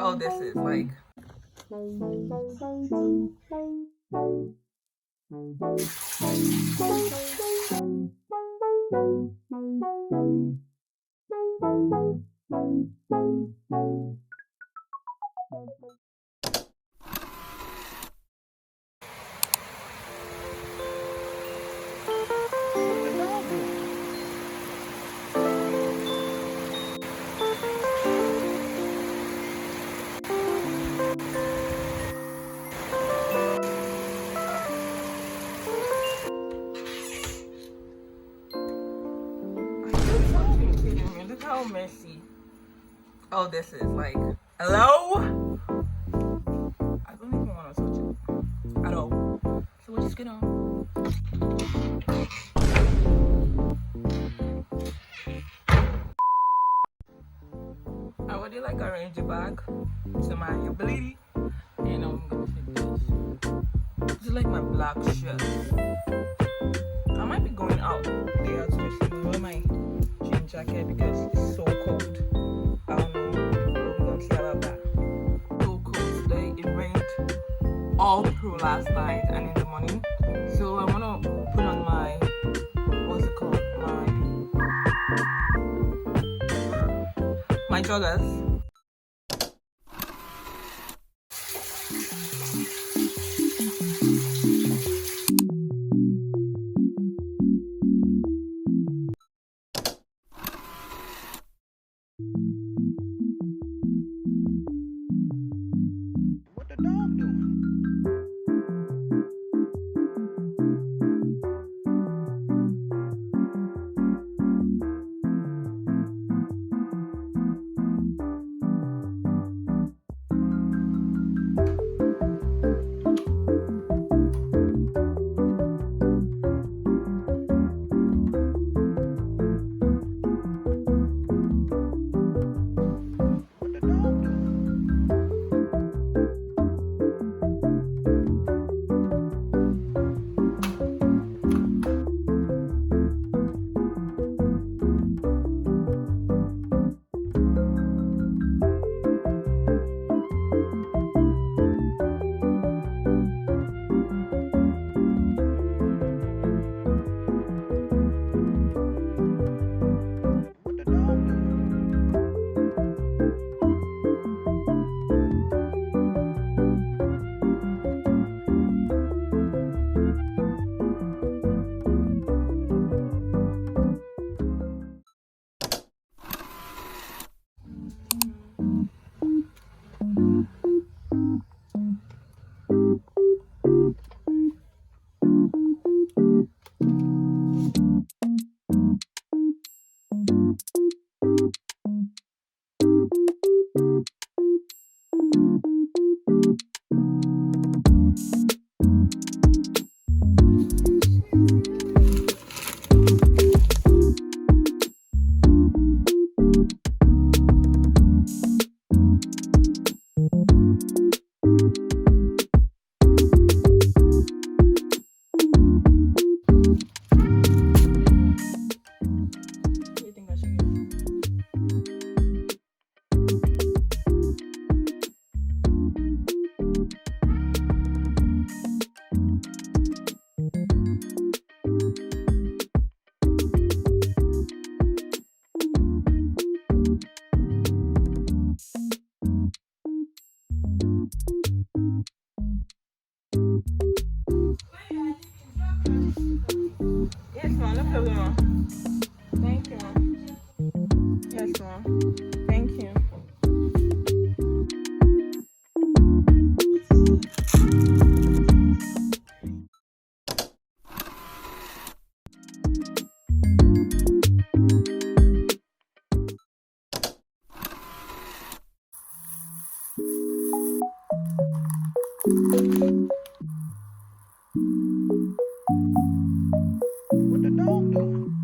Oh, this is like. Look how messy. Oh, this is like. Hello? I don't even want to touch it at all. So we're just gonna. I already like arrange the bag to my ability, and I'm gonna take this. This is like my black shirt. I might be going out there to wear my jean jacket because it's so cold. I don't know. We're gonna see about that. So cold today. It rained all through last night and in the morning. So I wanna put on my what's it called? My joggers. What the dog doing? What the dog doing? What the dog doing? What do you think I should get? Yes, ma'am. No problem, ma'am. Thank you, ma'am. Yes, ma'am. Thank you. What the dog doing?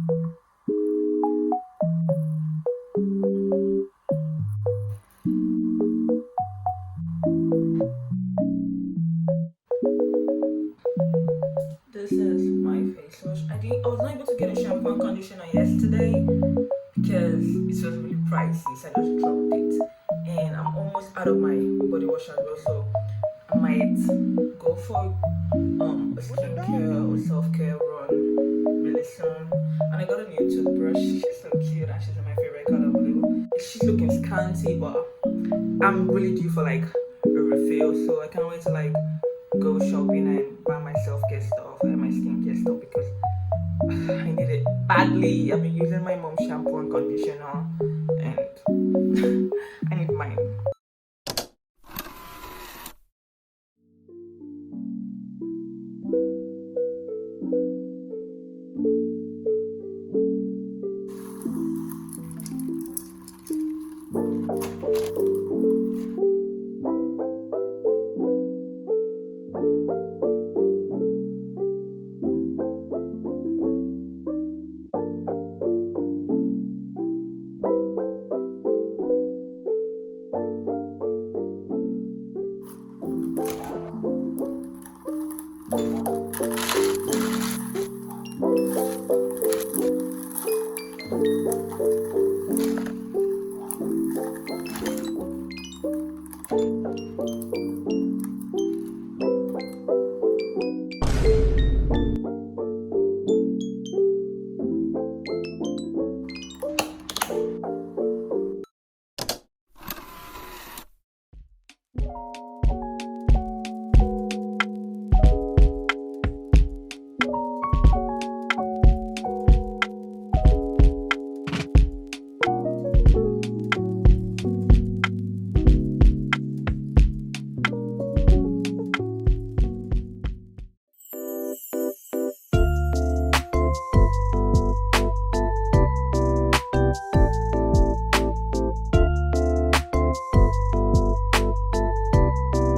This is my face wash. I was not able to get a shampoo and conditioner yesterday because it was really pricey, so I just dropped it. And I'm almost out of my body wash as well, so I might go for a skincare or self-care run really soon. And I got a new toothbrush. She's so cute and she's my favorite color blue. She's looking scanty, but I'm really due for like a refill, so I can't wait to like go shopping and buy my self-care stuff and my skincare stuff because I need it badly. I've been using my mom's shampoo and conditioner